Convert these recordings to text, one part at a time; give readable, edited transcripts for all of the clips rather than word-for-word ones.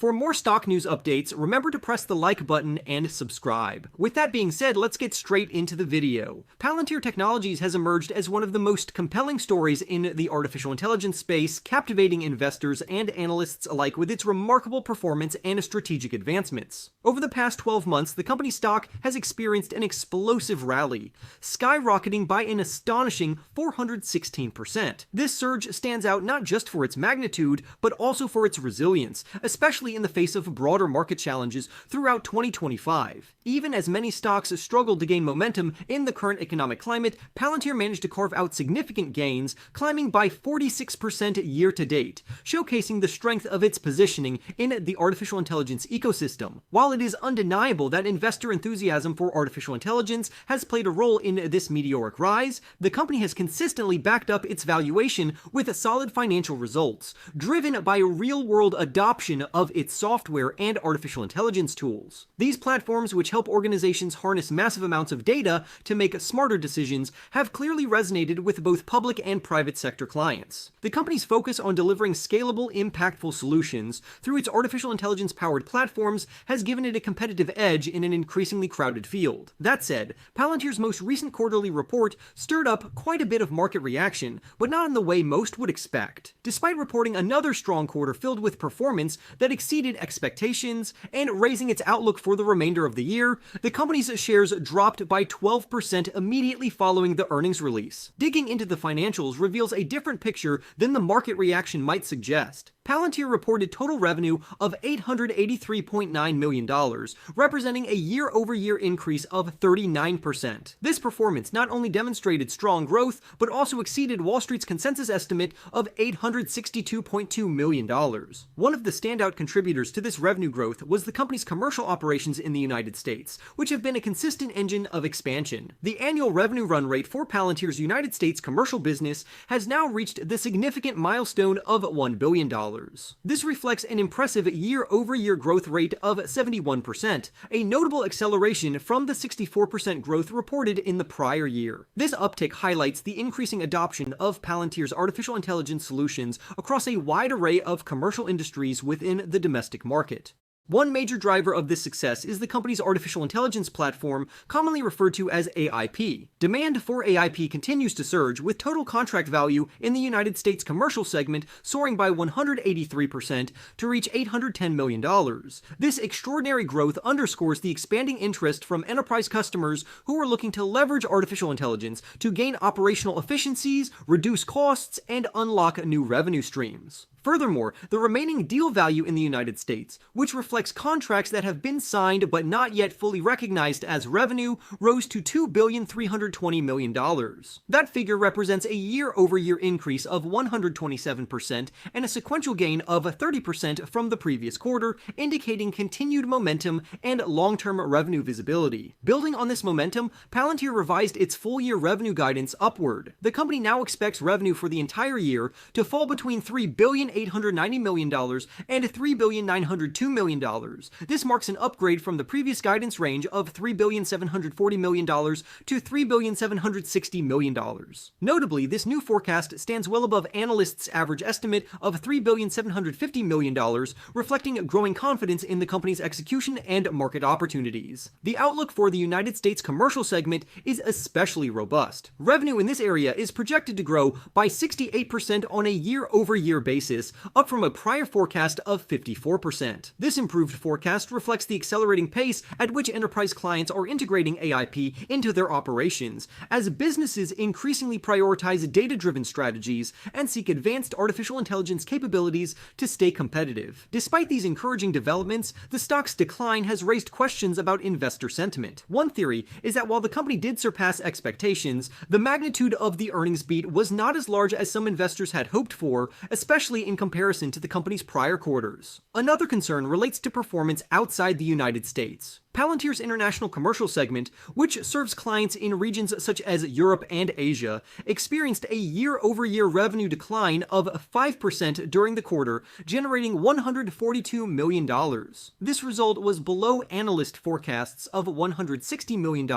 For more stock news updates, remember to press the like button and subscribe. With that being said, let's get straight into the video. Palantir Technologies has emerged as one of the most compelling stories in the artificial intelligence space, captivating investors and analysts alike with its remarkable performance and strategic advancements. Over the past 12 months, the company's stock has experienced an explosive rally, skyrocketing by an astonishing 416%. This surge stands out not just for its magnitude, but also for its resilience, especially in the face of broader market challenges throughout 2025. Even as many stocks struggled to gain momentum in the current economic climate, Palantir managed to carve out significant gains, climbing by 46% year-to-date, showcasing the strength of its positioning in the artificial intelligence ecosystem. While it is undeniable that investor enthusiasm for artificial intelligence has played a role in this meteoric rise, the company has consistently backed up its valuation with solid financial results, driven by real-world adoption of its software and artificial intelligence tools. These platforms, which help organizations harness massive amounts of data to make smarter decisions, have clearly resonated with both public and private sector clients. The company's focus on delivering scalable, impactful solutions through its artificial intelligence-powered platforms has given it a competitive edge in an increasingly crowded field. That said, Palantir's most recent quarterly report stirred up quite a bit of market reaction, but not in the way most would expect. Despite reporting another strong quarter filled with performance that exceeded expectations and raising its outlook for the remainder of the year, the company's shares dropped by 12% immediately following the earnings release. Digging into the financials reveals a different picture than the market reaction might suggest. Palantir reported total revenue of $883.9 million, representing a year-over-year increase of 39%. This performance not only demonstrated strong growth, but also exceeded Wall Street's consensus estimate of $862.2 million. One of the standout contributors to this revenue growth was the company's commercial operations in the United States, which have been a consistent engine of expansion. The annual revenue run rate for Palantir's United States commercial business has now reached the significant milestone of $1 billion. This reflects an impressive year-over-year growth rate of 71%, a notable acceleration from the 64% growth reported in the prior year. This uptick highlights the increasing adoption of Palantir's artificial intelligence solutions across a wide array of commercial industries within the domestic market. One major driver of this success is the company's artificial intelligence platform, commonly referred to as AIP. Demand for AIP continues to surge, with total contract value in the United States commercial segment soaring by 183% to reach $810 million. This extraordinary growth underscores the expanding interest from enterprise customers who are looking to leverage artificial intelligence to gain operational efficiencies, reduce costs, and unlock new revenue streams. Furthermore, the remaining deal value in the United States, which reflects contracts that have been signed but not yet fully recognized as revenue, rose to $2,320 million. That figure represents a year-over-year increase of 127% and a sequential gain of 30% from the previous quarter, indicating continued momentum and long-term revenue visibility. Building on this momentum, Palantir revised its full-year revenue guidance upward. The company now expects revenue for the entire year to fall between $3,890 million and $3,902 million. This marks an upgrade from the previous guidance range of $3,740 million to $3,760 million. Notably, this new forecast stands well above analysts' average estimate of $3,750 million, reflecting growing confidence in the company's execution and market opportunities. The outlook for the United States commercial segment is especially robust. Revenue in this area is projected to grow by 68% on a year-over-year basis, up from a prior forecast of 54%. This improved forecast reflects the accelerating pace at which enterprise clients are integrating AIP into their operations, as businesses increasingly prioritize data-driven strategies and seek advanced artificial intelligence capabilities to stay competitive. Despite these encouraging developments, the stock's decline has raised questions about investor sentiment. One theory is that while the company did surpass expectations, the magnitude of the earnings beat was not as large as some investors had hoped for, especially in comparison to the company's prior quarters. Another concern relates to performance outside the United States. Palantir's international commercial segment, which serves clients in regions such as Europe and Asia, experienced a year-over-year revenue decline of 5% during the quarter, generating $142 million. This result was below analyst forecasts of $160 million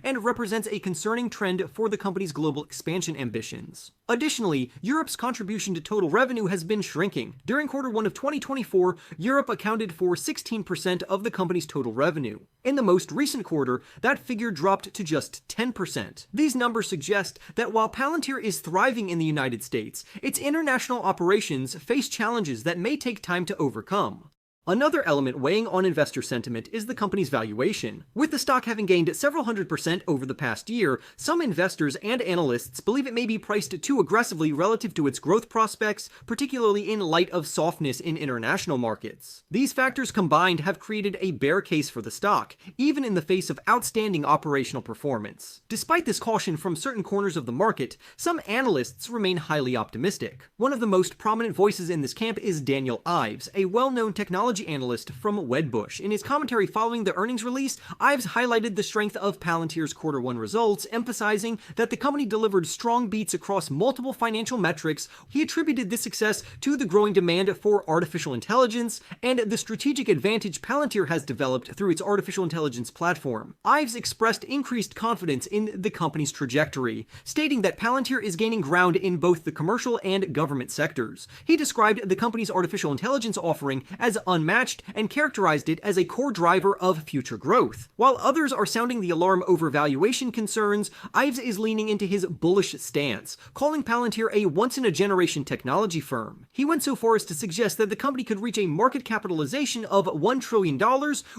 and represents a concerning trend for the company's global expansion ambitions. Additionally, Europe's contribution to total revenue has been shrinking. During Q1 of 2024, Europe accounted for 16% of the company's total revenue. In the most recent quarter, that figure dropped to just 10%. These numbers suggest that while Palantir is thriving in the United States, its international operations face challenges that may take time to overcome. Another element weighing on investor sentiment is the company's valuation. With the stock having gained several hundred% over the past year, some investors and analysts believe it may be priced too aggressively relative to its growth prospects, particularly in light of softness in international markets. These factors combined have created a bear case for the stock, even in the face of outstanding operational performance. Despite this caution from certain corners of the market, some analysts remain highly optimistic. One of the most prominent voices in this camp is Daniel Ives, a well-known technology analyst from Wedbush. In his commentary following the earnings release, Ives highlighted the strength of Palantir's Q1 results, emphasizing that the company delivered strong beats across multiple financial metrics. He attributed this success to the growing demand for artificial intelligence and the strategic advantage Palantir has developed through its artificial intelligence platform. Ives expressed increased confidence in the company's trajectory, stating that Palantir is gaining ground in both the commercial and government sectors. He described the company's artificial intelligence offering as unmatched and characterized it as a core driver of future growth. While others are sounding the alarm over valuation concerns, Ives is leaning into his bullish stance, calling Palantir a once-in-a-generation technology firm. He went so far as to suggest that the company could reach a market capitalization of $1 trillion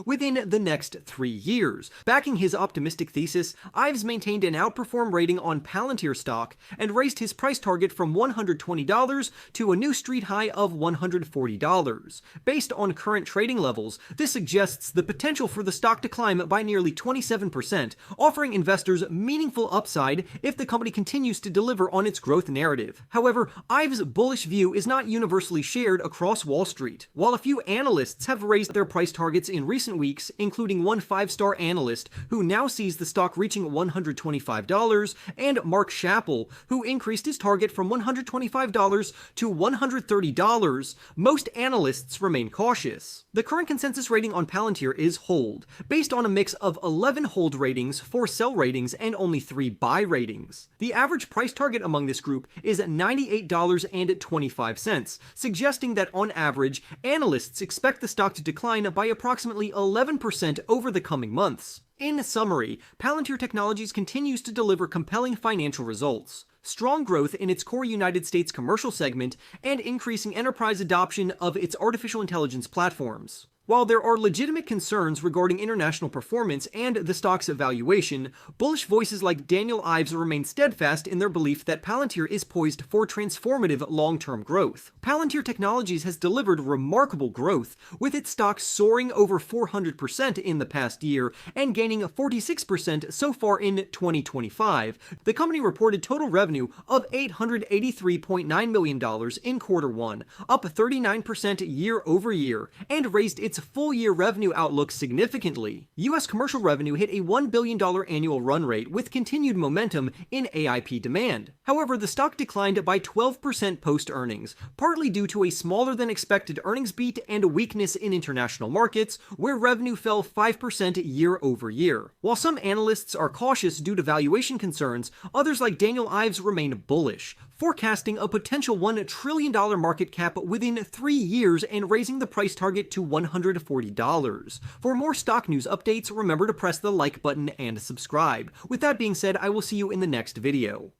within the next 3 years. Backing his optimistic thesis, Ives maintained an outperform rating on Palantir stock and raised his price target from $120 to a new street high of $140. Based on current trading levels, this suggests the potential for the stock to climb by nearly 27%, offering investors meaningful upside if the company continues to deliver on its growth narrative. However, Ives' bullish view is not universally shared across Wall Street. While a few analysts have raised their price targets in recent weeks, including one 5-star analyst who now sees the stock reaching $125, and Mark Chappell, who increased his target from $125 to $130, most analysts remain cautious. The current consensus rating on Palantir is hold, based on a mix of 11 hold ratings, 4 sell ratings, and only 3 buy ratings. The average price target among this group is $98.25, suggesting that on average, analysts expect the stock to decline by approximately 11% over the coming months. In summary, Palantir Technologies continues to deliver compelling financial results. Strong growth in its core United States commercial segment, and increasing enterprise adoption of its artificial intelligence platforms. While there are legitimate concerns regarding international performance and the stock's valuation, bullish voices like Daniel Ives remain steadfast in their belief that Palantir is poised for transformative long-term growth. Palantir Technologies has delivered remarkable growth, with its stock soaring over 400% in the past year and gaining 46% so far in 2025. The company reported total revenue of $883.9 million in Q1, up 39% year over year, and raised its full-year revenue outlook significantly. U.S. commercial revenue hit a $1 billion annual run rate with continued momentum in AIP demand. However, the stock declined by 12% post-earnings, partly due to a smaller-than-expected earnings beat and a weakness in international markets, where revenue fell 5% year over year. While some analysts are cautious due to valuation concerns, others like Daniel Ives remain bullish, forecasting a potential $1 trillion market cap within 3 years and raising the price target to $140. For more stock news updates, remember to press the like button and subscribe. With that being said, I will see you in the next video.